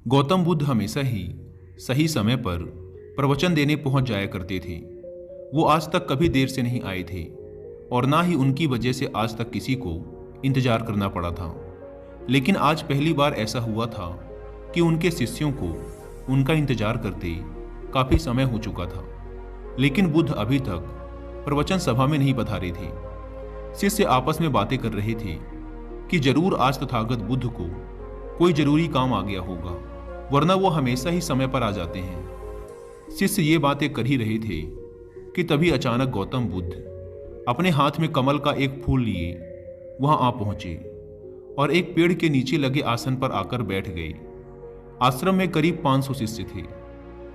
गौतम बुद्ध हमेशा ही सही समय पर प्रवचन देने पहुंच जाया करते थे। वो आज तक कभी देर से नहीं आए थे और ना ही उनकी वजह से आज तक किसी को इंतजार करना पड़ा था। लेकिन आज पहली बार ऐसा हुआ था कि उनके शिष्यों को उनका इंतजार करते काफी समय हो चुका था, लेकिन बुद्ध अभी तक प्रवचन सभा में नहीं पधारे थे। शिष्य आपस में बातें कर रहे थे कि जरूर आज तथागत बुद्ध को कोई जरूरी काम आ गया होगा, वरना वो हमेशा ही समय पर आ जाते हैं। शिष्य ये बातें कर ही रहे थे कि तभी अचानक गौतम बुद्ध अपने हाथ में कमल का एक फूल लिए वहां आ पहुंचे और एक पेड़ के नीचे लगे आसन पर आकर बैठ गए। आश्रम में करीब 500 शिष्य थे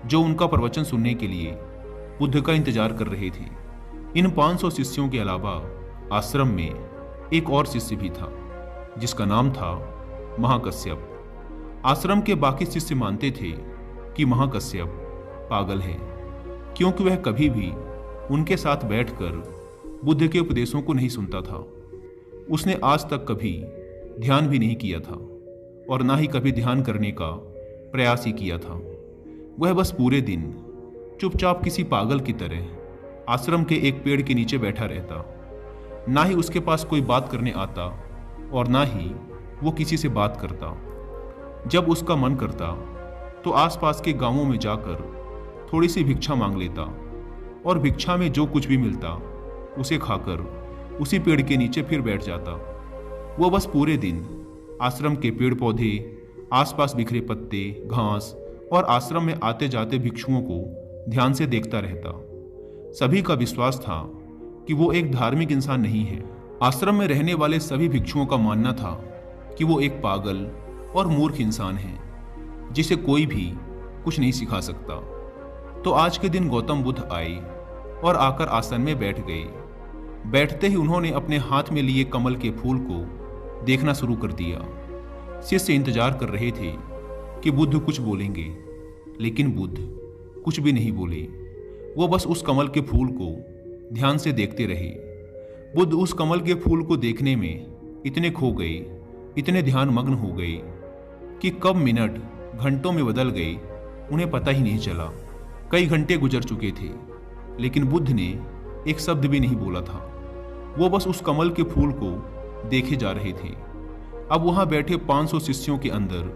जो उनका प्रवचन सुनने के लिए बुद्ध का इंतजार कर रहे थे। इन 500 शिष्यों के अलावा आश्रम में एक और शिष्य भी था जिसका नाम था महाकश्यप। आश्रम के बाकी शिष्य मानते थे कि महाकश्यप पागल है, क्योंकि वह कभी भी उनके साथ बैठकर बुद्ध के उपदेशों को नहीं सुनता था। उसने आज तक कभी ध्यान भी नहीं किया था और ना ही कभी ध्यान करने का प्रयास ही किया था। वह बस पूरे दिन चुपचाप किसी पागल की तरह आश्रम के एक पेड़ के नीचे बैठा रहता। ना ही उसके पास कोई बात करने आता और ना ही वो किसी से बात करता। जब उसका मन करता तो आसपास के गांवों में जाकर थोड़ी सी भिक्षा मांग लेता और भिक्षा में जो कुछ भी मिलता उसे खाकर उसी पेड़ के नीचे फिर बैठ जाता। वो बस पूरे दिन आश्रम के पेड़ पौधे, आसपास बिखरे पत्ते, घास और आश्रम में आते जाते भिक्षुओं को ध्यान से देखता रहता। सभी का विश्वास था कि वो एक धार्मिक इंसान नहीं है। आश्रम में रहने वाले सभी भिक्षुओं का मानना था कि वो एक पागल और मूर्ख इंसान है जिसे कोई भी कुछ नहीं सिखा सकता। तो आज के दिन गौतम बुद्ध आए और आकर आसन में बैठ गए। बैठते ही उन्होंने अपने हाथ में लिए कमल के फूल को देखना शुरू कर दिया। शिष्य इंतजार कर रहे थे कि बुद्ध कुछ बोलेंगे, लेकिन बुद्ध कुछ भी नहीं बोले। वो बस उस कमल के फूल को ध्यान से देखते रहे। बुद्ध उस कमल के फूल को देखने में इतने खो गए, इतने ध्यान मग्न हो गए कि कब मिनट घंटों में बदल गए उन्हें पता ही नहीं चला। कई घंटे गुजर चुके थे, लेकिन बुद्ध ने एक शब्द भी नहीं बोला था। वो बस उस कमल के फूल को देखे जा रहे थे। अब वहां बैठे 500 शिष्यों के अंदर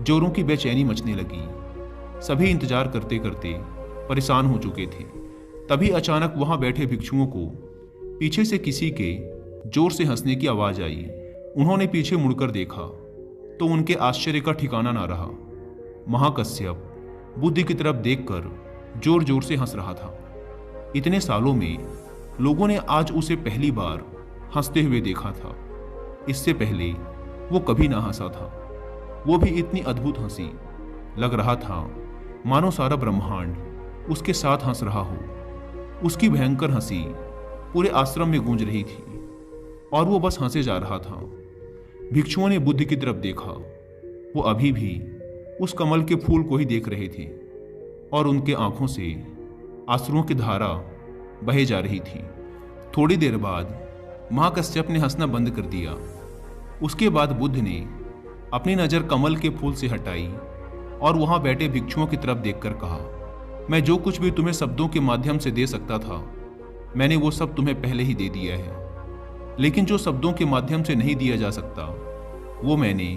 जोरों की बेचैनी मचने लगी। सभी इंतजार करते करते परेशान हो चुके थे। तभी अचानक वहां बैठे भिक्षुओं को पीछे से किसी के जोर से हंसने की आवाज आई। उन्होंने पीछे मुड़कर देखा तो उनके आश्चर्य का ठिकाना ना रहा। महाकश्यप बुद्ध की तरफ देखकर जोर जोर से हंस रहा था। इतने सालों में लोगों ने आज उसे पहली बार हंसते हुए देखा था। इससे पहले वो कभी ना हंसा था। वो भी इतनी अद्भुत हंसी, लग रहा था मानो सारा ब्रह्मांड उसके साथ हंस रहा हो। उसकी भयंकर हंसी पूरे आश्रम में गूंज रही थी और वो बस हंसे जा रहा था। भिक्षुओं ने बुद्ध की तरफ देखा। वो अभी भी उस कमल के फूल को ही देख रहे थे और उनके आंखों से आंसुओं की धारा बहे जा रही थी। थोड़ी देर बाद महाकश्यप ने हंसना बंद कर दिया। उसके बाद बुद्ध ने अपनी नज़र कमल के फूल से हटाई और वहां बैठे भिक्षुओं की तरफ देखकर कहा, मैं जो कुछ भी तुम्हें शब्दों के माध्यम से दे सकता था, मैंने वो सब तुम्हें पहले ही दे दिया है। लेकिन जो शब्दों के माध्यम से नहीं दिया जा सकता, वो मैंने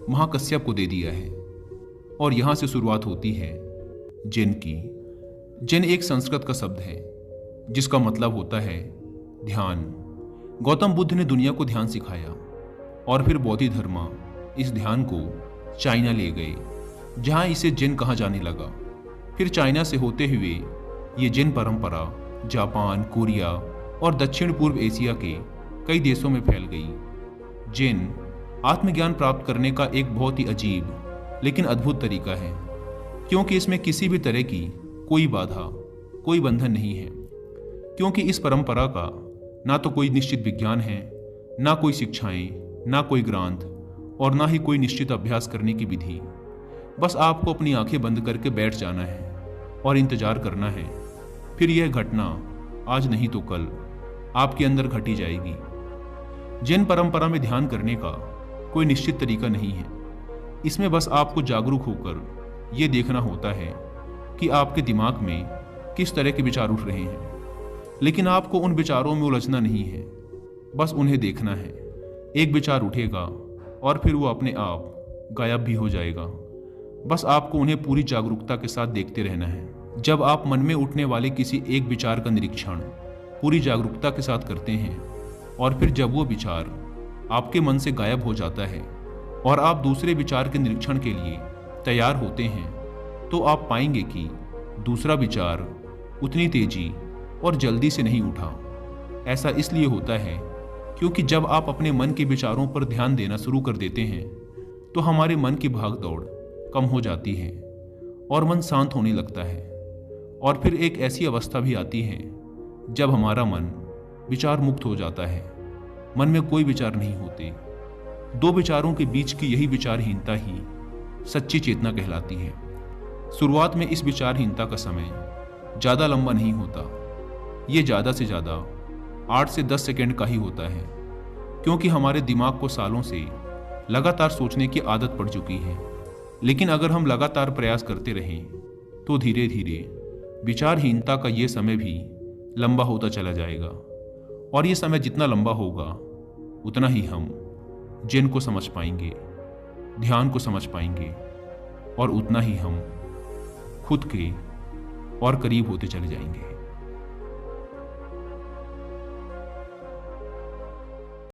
महाकश्यप को दे दिया है। और यहां से शुरुआत होती है जिन की। जिन एक संस्कृत का शब्द है जिसका मतलब होता है ध्यान। गौतम बुद्ध ने दुनिया को ध्यान सिखाया और फिर बौद्ध धर्म इस ध्यान को चाइना ले गए, जहां इसे जिन कहा जाने लगा। फिर चाइना से होते हुए ये जिन परंपरा जापान, कोरिया और दक्षिण पूर्व एशिया के कई देशों में फैल गई। जिन आत्मज्ञान प्राप्त करने का एक बहुत ही अजीब लेकिन अद्भुत तरीका है, क्योंकि इसमें किसी भी तरह की कोई बाधा, कोई बंधन नहीं है। क्योंकि इस परंपरा का ना तो कोई निश्चित विज्ञान है, ना कोई शिक्षाएं, ना कोई ग्रंथ और ना ही कोई निश्चित अभ्यास करने की विधि। बस आपको अपनी आंखें बंद करके बैठ जाना है और इंतजार करना है। फिर यह घटना आज नहीं तो कल आपके अंदर घटी जाएगी। जैन परंपरा में ध्यान करने का कोई निश्चित तरीका नहीं है। इसमें बस आपको जागरूक होकर ये देखना होता है कि आपके दिमाग में किस तरह के विचार उठ रहे हैं, लेकिन आपको उन विचारों में उलझना नहीं है, बस उन्हें देखना है। एक विचार उठेगा और फिर वो अपने आप गायब भी हो जाएगा। बस आपको उन्हें पूरी जागरूकता के साथ देखते रहना है। जब आप मन में उठने वाले किसी एक विचार का निरीक्षण पूरी जागरूकता के साथ करते हैं और फिर जब वो विचार आपके मन से गायब हो जाता है और आप दूसरे विचार के निरीक्षण के लिए तैयार होते हैं, तो आप पाएंगे कि दूसरा विचार उतनी तेजी और जल्दी से नहीं उठा। ऐसा इसलिए होता है क्योंकि जब आप अपने मन के विचारों पर ध्यान देना शुरू कर देते हैं तो हमारे मन की भागदौड़ कम हो जाती है और मन शांत होने लगता है। और फिर एक ऐसी अवस्था भी आती है जब हमारा मन विचार मुक्त हो जाता है। मन में कोई विचार नहीं होते। दो विचारों के बीच की यही विचारहीनता ही सच्ची चेतना कहलाती है। शुरुआत में इस विचारहीनता का समय ज़्यादा लंबा नहीं होता। ये ज़्यादा से ज़्यादा 8 से 10 सेकंड का ही होता है, क्योंकि हमारे दिमाग को सालों से लगातार सोचने की आदत पड़ चुकी है। लेकिन अगर हम लगातार प्रयास करते रहें तो धीरे धीरे विचारहीनता का ये समय भी लंबा होता चला जाएगा। और ये समय जितना लंबा होगा उतना ही हम जिन को समझ पाएंगे, ध्यान को समझ पाएंगे, और उतना ही हम खुद के और करीब होते चले जाएंगे।